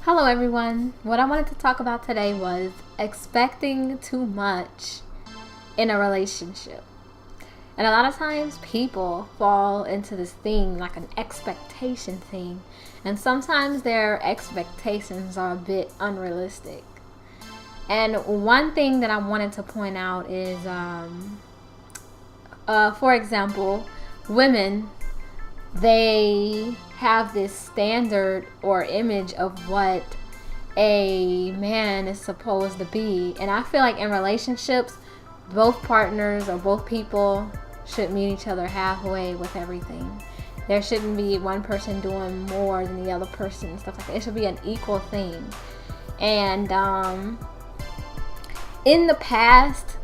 Hello everyone. What I wanted to talk about today was expecting too much in a relationship. And a lot of times people fall into this thing like an expectation thing. And sometimes their expectations are a bit unrealistic. And one thing that I wanted to point out is, for example, women, they have this standard or image of what a man is supposed to be. And I feel like in relationships, both partners or both people should meet each other halfway with everything. There shouldn't be one person doing more than the other person and stuff like that. It should be an equal thing. And in the past,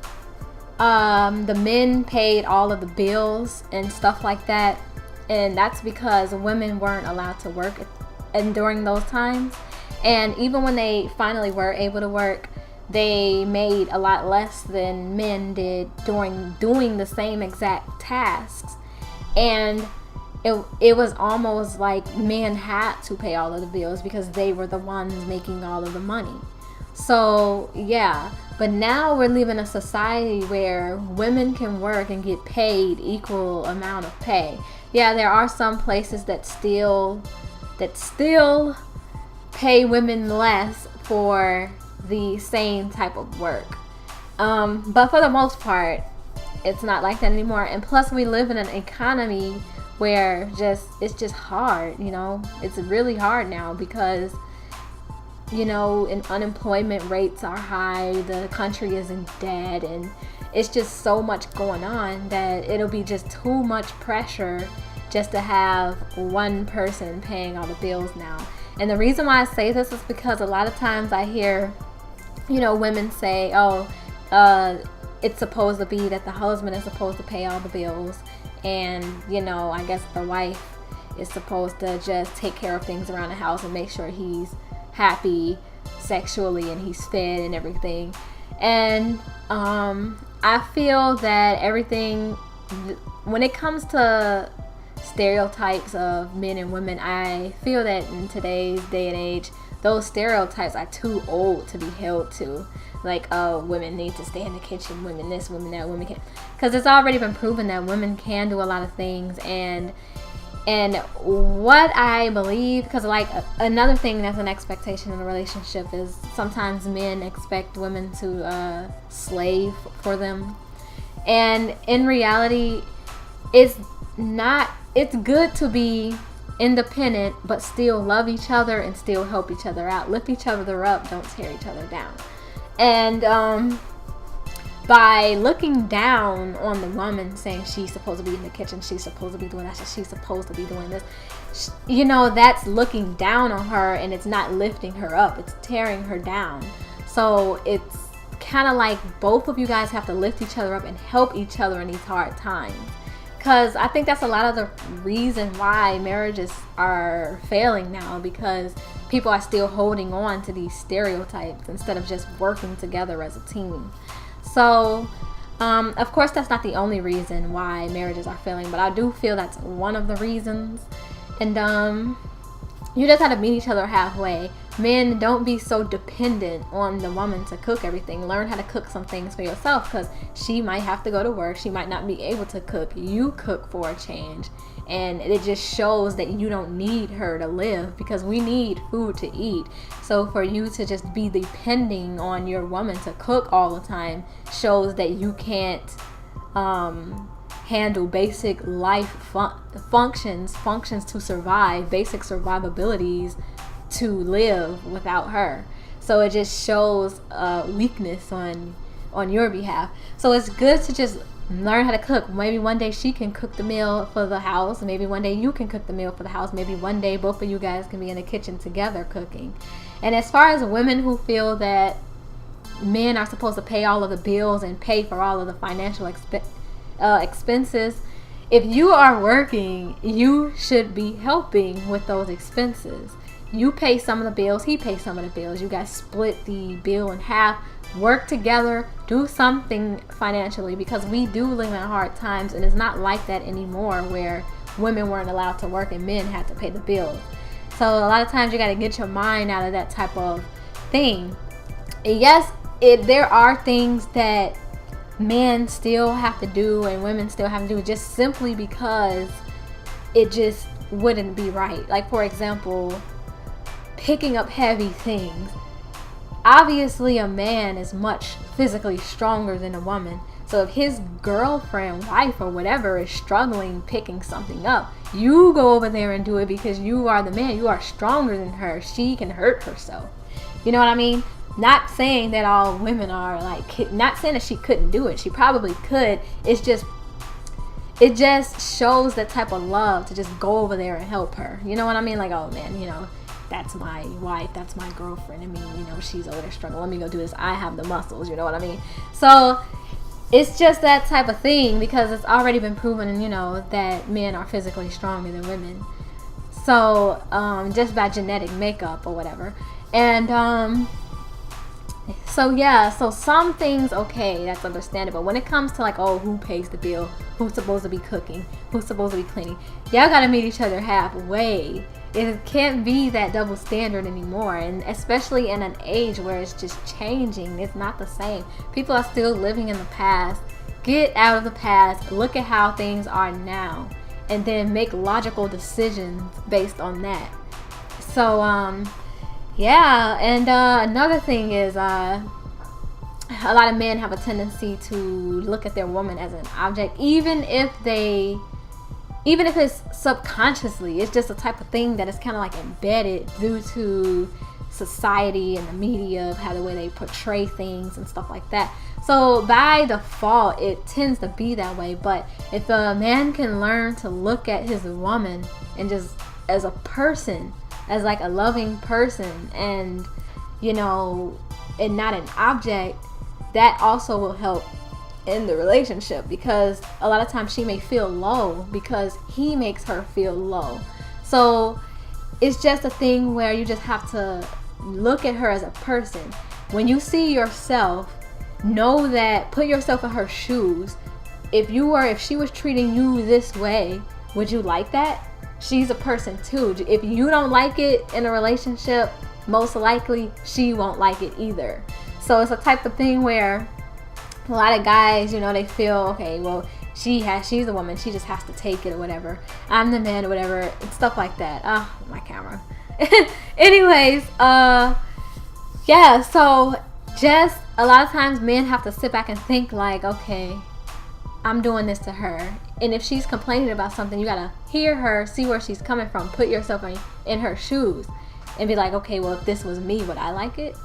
the men paid all of the bills and stuff like that. And that's because women weren't allowed to work and during those times. And even when they finally were able to work, they made a lot less than men did during doing the same exact tasks. And it was almost like men had to pay all of the bills because they were the ones making all of the money. So yeah, but now we're living in a society where women can work and get paid equal amount of pay. Yeah, there are some places that still pay women less for the same type of work. But for the most part, it's not like that anymore. And plus, we live in an economy where it's just hard. It's really hard now because and unemployment rates are high. The country is in debt, and it's just so much going on that it'll be just too much pressure just to have one person paying all the bills now. And the reason why I say this is because a lot of times I hear, women say, it's supposed to be that the husband is supposed to pay all the bills, and I guess the wife is supposed to just take care of things around the house and make sure he's happy sexually and he's fed and everything. And I feel that everything, when it comes to stereotypes of men and women, I feel that in today's day and age, those stereotypes are too old to be held to. Like, women need to stay in the kitchen, women this, women that, women can't. Because it's already been proven that women can do a lot of things. And what I believe, because like another thing that's an expectation in a relationship is sometimes men expect women to slave for them. And in reality, it's good to be independent but still love each other and still help each other out. Lift each other up, don't tear each other down. And by looking down on the woman, saying she's supposed to be in the kitchen, she's supposed to be doing that, she's supposed to be doing this, that's looking down on her, and it's not lifting her up, it's tearing her down. So it's kind of like both of you guys have to lift each other up and help each other in these hard times. Because I think that's a lot of the reason why marriages are failing now, because people are still holding on to these stereotypes instead of just working together as a team. So, of course, that's not the only reason why marriages are failing, but I do feel that's one of the reasons. And you just have to meet each other halfway. Men, don't be so dependent on the woman to cook everything. Learn how to cook some things for yourself, because she might have to go to work. She might not be able to cook. You cook for a change. And it just shows that you don't need her to live, because we need food to eat. So for you to just be depending on your woman to cook all the time shows that you can't handle basic life functions to survive, basic survivabilities to live without her. So it just shows weakness on your behalf. So it's good to just learn how to cook. Maybe one day she can cook the meal for the house. Maybe one day you can cook the meal for the house. Maybe one day both of you guys can be in the kitchen together cooking. And as far as women who feel that men are supposed to pay all of the bills and pay for all of the financial expenses, if you are working, you should be helping with those expenses. You pay some of the bills, he pays some of the bills. You guys split the bill in half, work together, do something financially, because we do live in hard times, and it's not like that anymore where women weren't allowed to work and men had to pay the bills. So a lot of times you got to get your mind out of that type of thing. And yes, there are things that men still have to do and women still have to do just simply because it just wouldn't be right. Like, for example, picking up heavy things. Obviously, a man is much physically stronger than a woman. So if his girlfriend, wife, or whatever is struggling picking something up, you go over there and do it because you are the man. You are stronger than her. She can hurt herself. You know what I mean? Not saying that all women are like, not saying that she couldn't do it. She probably could. It just shows that type of love to just go over there and help her. You know what I mean? Like, oh man, you know, that's my wife, that's my girlfriend. I mean, you know, she's over there struggling. Let me go do this. I have the muscles. You know what I mean? So it's just that type of thing because it's already been proven, you know, that men are physically stronger than women. So just by genetic makeup or whatever. And so yeah, so some things, okay, that's understandable. When it comes to like, oh, who pays the bill, who's supposed to be cooking, who's supposed to be cleaning, y'all gotta meet each other halfway. It can't be that double standard anymore, and especially in an age where it's just changing. It's not the same. People are still living in the past. Get out of the past, look at how things are now, and then make logical decisions based on that. So yeah, and another thing is a lot of men have a tendency to look at their woman as an object, even if it's subconsciously. It's just a type of thing that is kind of like embedded due to society and the media, how the way they portray things and stuff like that. So by default, it tends to be that way. But if a man can learn to look at his woman and just as a person, as like a loving person, and you know, and not an object, that also will help in the relationship, because a lot of times she may feel low because he makes her feel low. So it's just a thing where you just have to look at her as a person. When you see yourself, know that, put yourself in her shoes. If she was treating you this way, would you like that? She's a person too. If you don't like it in a relationship, most likely she won't like it either. So it's a type of thing where a lot of guys, you know, they feel, okay, well, she's a woman, she just has to take it or whatever. I'm the man or whatever, and stuff like that. My camera. Anyways, yeah, so just a lot of times men have to sit back and think like, okay, I'm doing this to her. And if she's complaining about something, you gotta hear her, see where she's coming from, put yourself in her shoes and be like, okay, well, if this was me, would I like it?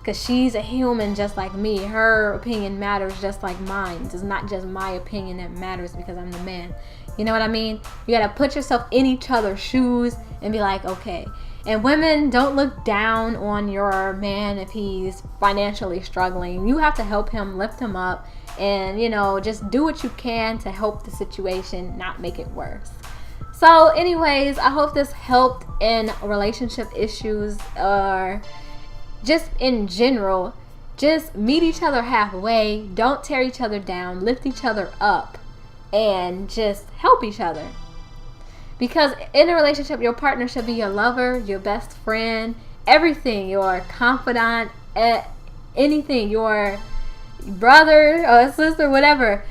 Because she's a human just like me. Her opinion matters just like mine. It's not just my opinion that matters because I'm the man. You know what I mean? You gotta put yourself in each other's shoes and be like, okay. And women, don't look down on your man if he's financially struggling. You have to help him, lift him up, and, you know, just do what you can to help the situation, not make it worse. So anyways, I hope this helped in relationship issues, or just in general. Just meet each other halfway. Don't tear each other down. Lift each other up and just help each other. Because in a relationship, your partner should be your lover, your best friend, everything, your confidant, anything, your brother or sister, whatever.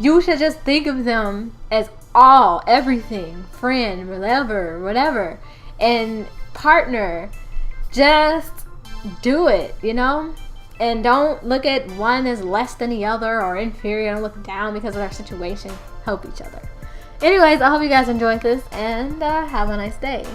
You should just think of them as everything, friend, whatever, and partner. Just do it, you know? And don't look at one as less than the other or inferior, and look down because of their situation. Help each other. Anyways, I hope you guys enjoyed this, and have a nice day.